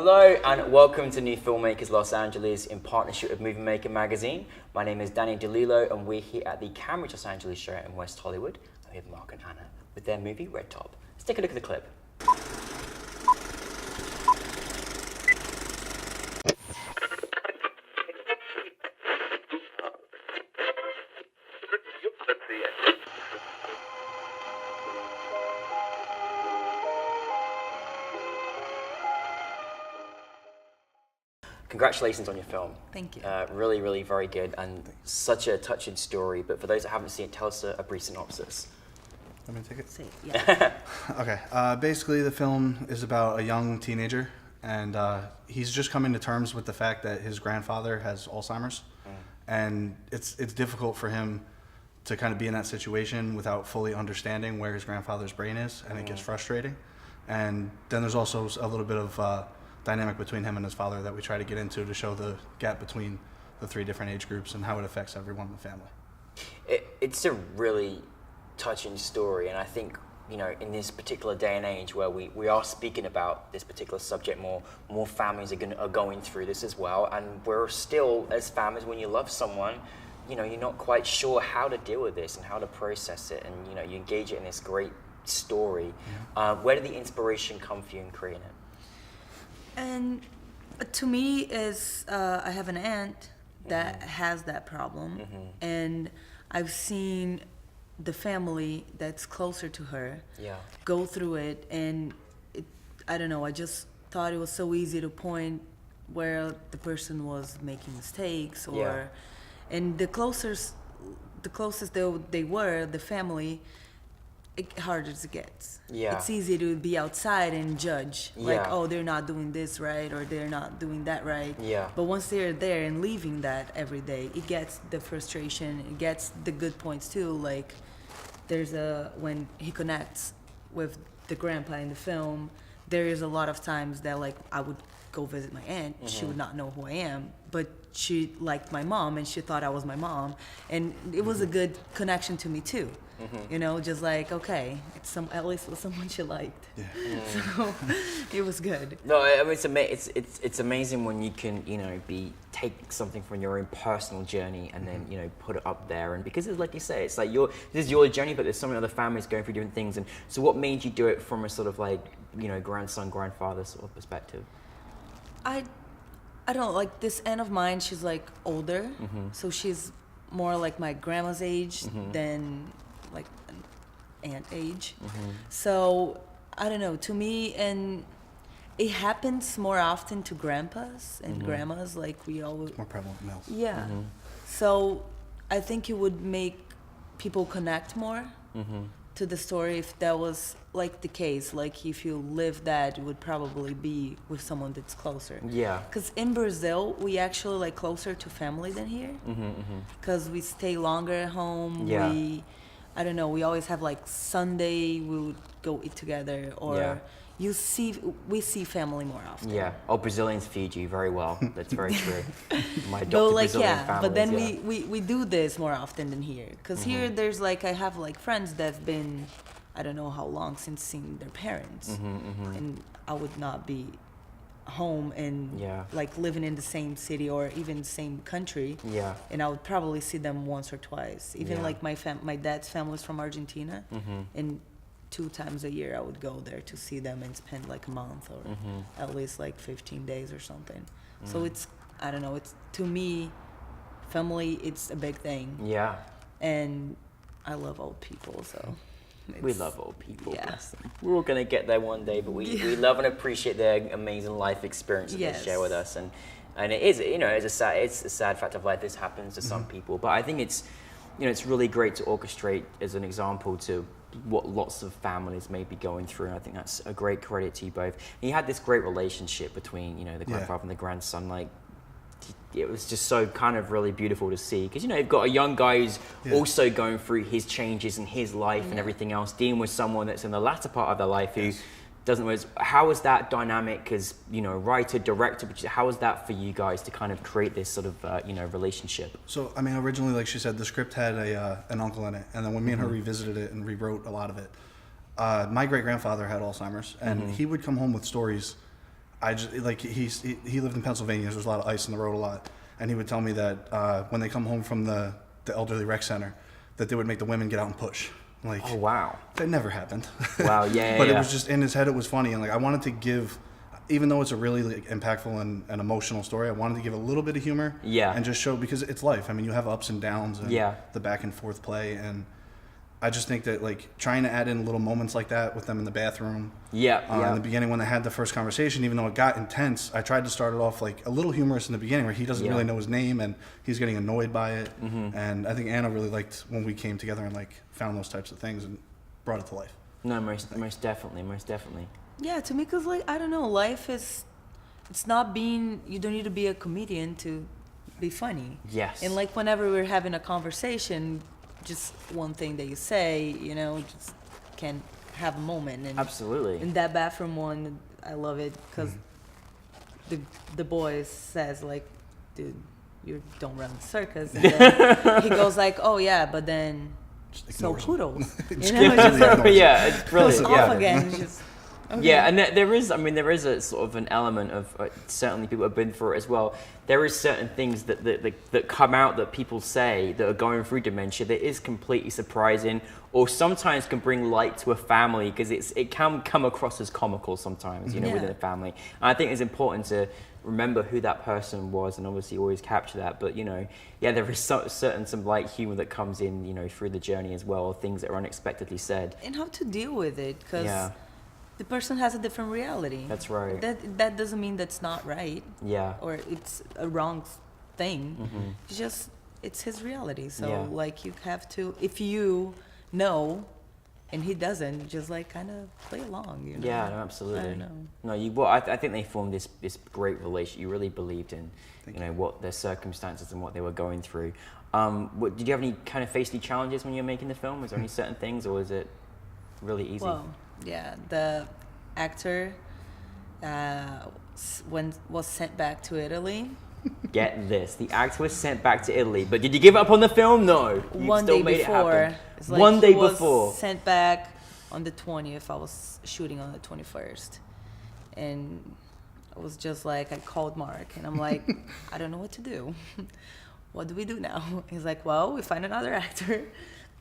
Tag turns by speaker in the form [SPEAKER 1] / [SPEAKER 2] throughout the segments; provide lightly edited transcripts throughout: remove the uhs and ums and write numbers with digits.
[SPEAKER 1] Hello and welcome to NewFilmmakers Los Angeles in partnership with Movie Maker magazine. My name is Danny DeLillo and we're here at the Cambridge Los Angeles show in West Hollywood. I'm here with Mark and Anna with their movie Red Top. Let's take a look at the clip. Congratulations on your film.
[SPEAKER 2] Thank you.
[SPEAKER 1] Really, really very good and such a touching story. But for those that haven't seen it, tell us a brief synopsis.
[SPEAKER 3] Let me take it.
[SPEAKER 2] Say it, yeah.
[SPEAKER 3] Okay. Basically, the film is about a young teenager, and he's just coming to terms with the fact that his grandfather has Alzheimer's, and it's difficult for him to kind of be in that situation without fully understanding where his grandfather's brain is, and it gets frustrating. And then there's also a little bit of dynamic between him and his father that we try to get into to show the gap between the three different age groups and how it affects everyone in the family.
[SPEAKER 1] It's a really touching story, and I think, you know, in this particular day and age where we are speaking about this particular subject more families are going through this as well, and we're still, as families, when you love someone, you know, you're not quite sure how to deal with this and how to process it, and, you know, you engage it in this great story. Where did the inspiration come for you in creating it?
[SPEAKER 2] And to me, is I have an aunt that has that problem, and I've seen the family that's closer to her go through it, and I don't know, I just thought it was so easy to point where the person was making mistakes, or and the closest they were, the family, harder it gets. It's easy to be outside and judge, like, oh, they're not doing this right, or they're not doing that right. But once they're there and leaving that every day, it gets the frustration, it gets the good points too. Like, there's when he connects with the grandpa in the film, there is a lot of times that, like, I would go visit my aunt, she would not know who I am, but she liked my mom and she thought I was my mom, and it was a good connection to me too. You know, just like, okay, at least it was someone she liked. So it was good.
[SPEAKER 1] No, I mean, it's amazing when you can, you know, take something from your own personal journey and then, you know, put it up there. And because it's like you say, it's like this is your journey, but there's so many other families going through different things. And so what made you do it from a sort of like, you know, grandson, grandfather sort of perspective?
[SPEAKER 2] I don't know, like, this aunt of mine, she's like older, so she's more like my grandma's age than like an aunt age. So I don't know, to me, and it happens more often to grandpas and grandmas, like we always
[SPEAKER 3] More prevalent in males.
[SPEAKER 2] So I think it would make people connect more to the story if that was like the case. Like, if you live that, it would probably be with someone that's closer. Because in Brazil, we actually like closer to family than here. Because we stay longer at home. I don't know, we always have like Sunday, we would go eat together, or we see family more often.
[SPEAKER 1] Brazilians feed you very well. That's very true. My adopted Brazilian families,
[SPEAKER 2] but then we do this more often than here. Because here there's like, I have like friends that've been, I don't know how long since seeing their parents. And I would not be home and like living in the same city or even same country, and I would probably see them once or twice. Even like my dad's family's from Argentina, and 2 times a year I would go there to see them and spend like a month or at least like 15 days or something. So it's, I don't know, it's, to me, family, it's a big thing. And I love old people, so
[SPEAKER 1] we love old people. Bless them. We're all gonna get there one day, but we love and appreciate their amazing life experiences they share with us, and it is, you know, it's a sad fact of life. This happens to some people, but I think it's, you know, it's really great to orchestrate as an example to what lots of families may be going through, and I think that's a great credit to you both. And you had this great relationship between, you know, the grandfather and the grandson. Like, it was just so kind of really beautiful to see, because, you know, you've got a young guy who's also going through his changes in his life and everything else, dealing with someone that's in the latter part of their life who doesn't know. How was that dynamic as, you know, writer, director, how was that for you guys to kind of create this sort of, you know, relationship?
[SPEAKER 3] So, I mean, originally, like she said, the script had an uncle in it, and then when me and her revisited it and rewrote a lot of it, my great-grandfather had Alzheimer's, and he would come home with stories I just like he lived in Pennsylvania. There was a lot of ice on the road a lot, and he would tell me that when they come home from the elderly rec center, that they would make the women get out and push. Like,
[SPEAKER 1] oh wow,
[SPEAKER 3] that never happened.
[SPEAKER 1] Wow, yeah.
[SPEAKER 3] But it was just in his head. It was funny, and like I wanted to give, even though it's a really like, impactful and emotional story, I wanted to give a little bit of humor.
[SPEAKER 1] Yeah.
[SPEAKER 3] And just show, because it's life. I mean, you have ups and downs and the back and forth play, and I just think that like trying to add in little moments like that with them in the bathroom. In the beginning when they had the first conversation, even though it got intense, I tried to start it off like a little humorous in the beginning where he doesn't really know his name and he's getting annoyed by it. And I think Anna really liked when we came together and like found those types of things and brought it to life.
[SPEAKER 1] No, most definitely.
[SPEAKER 2] Yeah, to me, because like I don't know, life is, it's not being, you don't need to be a comedian to be funny.
[SPEAKER 1] Yes.
[SPEAKER 2] And like whenever we're having a conversation, just one thing that you say, just can have a moment. And
[SPEAKER 1] absolutely.
[SPEAKER 2] In that bathroom one, I love it because the boy says like, dude, you don't run the circus. And then he goes like, oh yeah, but then so kudos. It's
[SPEAKER 1] it's brilliant.
[SPEAKER 2] Off again. It's just, okay.
[SPEAKER 1] Yeah, and there is a sort of an element of certainly people have been through it as well. There is certain things that come out that people say that are going through dementia that is completely surprising, or sometimes can bring light to a family because it can come across as comical sometimes, within a family. And I think it's important to remember who that person was and obviously always capture that. But there is some light humor that comes in through the journey as well, or things that are unexpectedly said.
[SPEAKER 2] And how to deal with it, because the person has a different reality.
[SPEAKER 1] That's right.
[SPEAKER 2] That doesn't mean that's not right.
[SPEAKER 1] Yeah.
[SPEAKER 2] Or it's a wrong thing. It's just, it's his reality. So like you have to, if you know and he doesn't, just like kind of play along.
[SPEAKER 1] Yeah, no, absolutely.
[SPEAKER 2] I don't know.
[SPEAKER 1] No, I think they formed this great relationship. You really believed in what their circumstances and what they were going through. Did you have any kind of face any challenges when you were making the film? Was there any certain things, or was it really easy?
[SPEAKER 2] Well, yeah, the actor was sent back to Italy.
[SPEAKER 1] Get this, the actor was sent back to Italy, but did you give up on the film? No.
[SPEAKER 2] One day before. It's like
[SPEAKER 1] One day before.
[SPEAKER 2] Sent back on the 20th. I was shooting on the 21st. And I was just like, I called Mark and I'm like, I don't know what to do. What do we do now? He's like, well, we find another actor.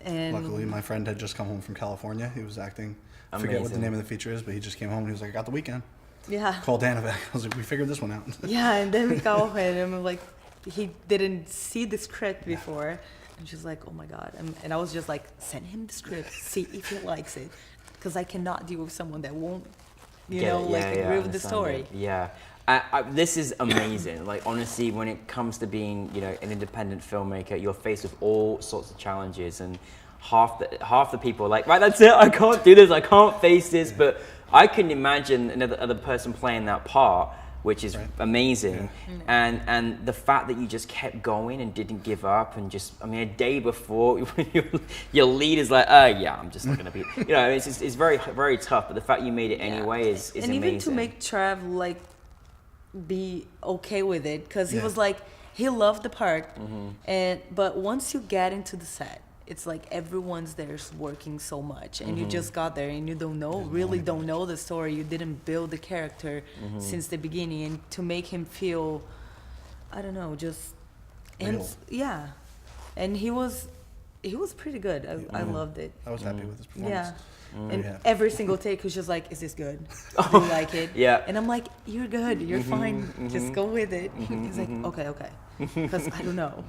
[SPEAKER 2] And
[SPEAKER 3] luckily, my friend had just come home from California. He was acting. I
[SPEAKER 1] Amazing.
[SPEAKER 3] forget what the name of the feature is, but he just came home and he was like, I got the weekend.
[SPEAKER 2] Yeah.
[SPEAKER 3] Called Dana back. I was like, we figured this one out.
[SPEAKER 2] Yeah, and then we go ahead and I'm like, he didn't see the script before. And she's like, oh my God. And I was just like, send him the script, see if he likes it. Because I cannot deal with someone that won't, agree with the story.
[SPEAKER 1] Yeah. This is amazing. Like, honestly, when it comes to being, an independent filmmaker, you're faced with all sorts of challenges, and half the people are like, right, that's it, I can't do this, I can't face this. But I can imagine another person playing that part, which is amazing. Yeah. And the fact that you just kept going and didn't give up, and just, a day before, your lead is like, I'm just not gonna be, it's very, very tough. But the fact you made it anyway is
[SPEAKER 2] and
[SPEAKER 1] amazing.
[SPEAKER 2] And even to make Trav be okay with it, because he was like, he loved the part, but once you get into the set, it's like everyone's there working so much, and you just got there and you don't know the story. You didn't build the character since the beginning, and to make him feel, I don't know, just
[SPEAKER 3] real.
[SPEAKER 2] And he was pretty good. I loved it.
[SPEAKER 3] I was happy with his performance.
[SPEAKER 2] And every single take was just like, is this good? Do you like it?
[SPEAKER 1] Yeah.
[SPEAKER 2] And I'm like, you're good, you're fine, just go with it. He's like, okay, because I don't know.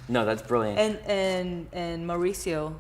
[SPEAKER 1] No, that's brilliant.
[SPEAKER 2] And Mauricio,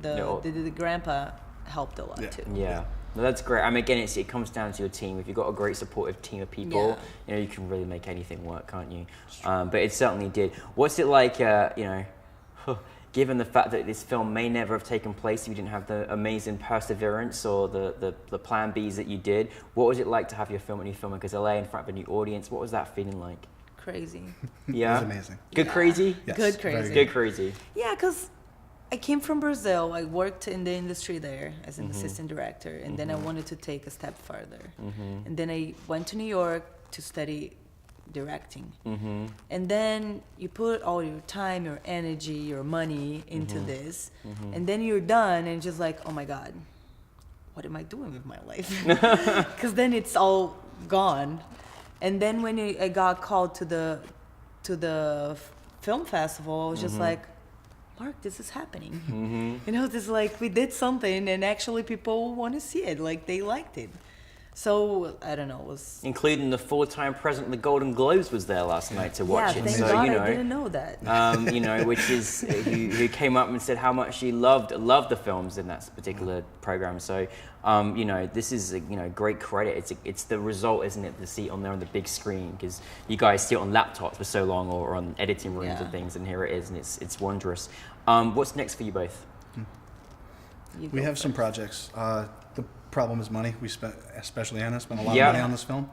[SPEAKER 2] the grandpa, helped a lot too.
[SPEAKER 1] Yeah. No, that's great. again, it comes down to your team. If you've got a great supportive team of people, you can really make anything work, can't you? But it certainly did. What's it like, given the fact that this film may never have taken place if you didn't have the amazing perseverance or the plan Bs that you did, what was it like to have your film at NewFilmmakers LA in front of a new audience? What was that feeling like?
[SPEAKER 2] Crazy.
[SPEAKER 1] Yeah?
[SPEAKER 3] It was amazing.
[SPEAKER 1] Good crazy?
[SPEAKER 3] Yes,
[SPEAKER 2] good crazy.
[SPEAKER 1] Good crazy.
[SPEAKER 2] Yeah, because I came from Brazil. I worked in the industry there as an assistant director, and then I wanted to take a step further. And then I went to New York to study directing. And then you put all your time, your energy, your money into this, and then you're done and just like, oh my God, what am I doing with my life? Because then it's all gone. And then when I got called to the film festival, I was just like, Mark, this is happening. You know, this is like, we did something and actually people want to see it. Like, they liked it. So, I don't know, it was...
[SPEAKER 1] Including the full-time president of the Golden Globes was there last night to watch it.
[SPEAKER 2] Thank
[SPEAKER 1] So,
[SPEAKER 2] God
[SPEAKER 1] you know,
[SPEAKER 2] I didn't know that.
[SPEAKER 1] You know, which is, who came up and said how much she loved the films in that particular program. So, you know, this is, you know, great credit. It's the result, isn't it, to see it on there on the big screen, because you guys see it on laptops for so long or on editing rooms and things, and here it is, and it's wondrous. What's next for you both?
[SPEAKER 3] We have some projects. The problem is money. We spent, especially Anna, spent a lot of money on this film.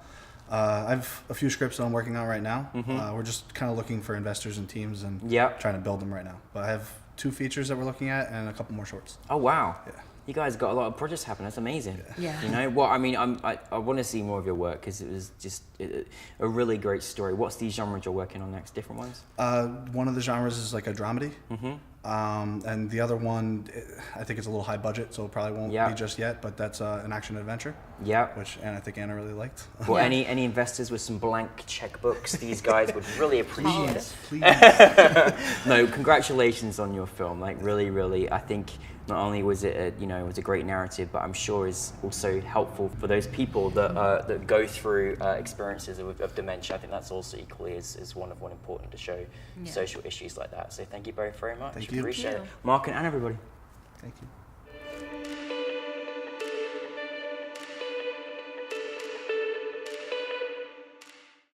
[SPEAKER 3] I have a few scripts that I'm working on right now. We're just kind of looking for investors and teams and trying to build them right now. But I have 2 features that we're looking at and a couple more shorts.
[SPEAKER 1] Oh, wow.
[SPEAKER 3] Yeah.
[SPEAKER 1] You guys got a lot of projects happening. That's amazing.
[SPEAKER 2] Yeah.
[SPEAKER 1] You know what? I mean, I want to see more of your work because it was just a really great story. What's the genres you're working on next? Different ones?
[SPEAKER 3] One of the genres is like a dramedy. And the other one, I think it's a little high budget, so it probably won't be just yet, but that's an action adventure. Yeah. Which I think Anna really liked.
[SPEAKER 1] Well, any investors with some blank checkbooks, these guys would really appreciate it.
[SPEAKER 3] Please.
[SPEAKER 1] No, congratulations on your film. Like, really, really, I think not only was it it was a great narrative, but I'm sure is also helpful for those people that go through experiences of dementia. I think that's also equally is one important to show social issues like that. So thank you both very much.
[SPEAKER 3] Thank you.
[SPEAKER 1] Appreciate it. Mark and Anna, everybody.
[SPEAKER 3] Thank you.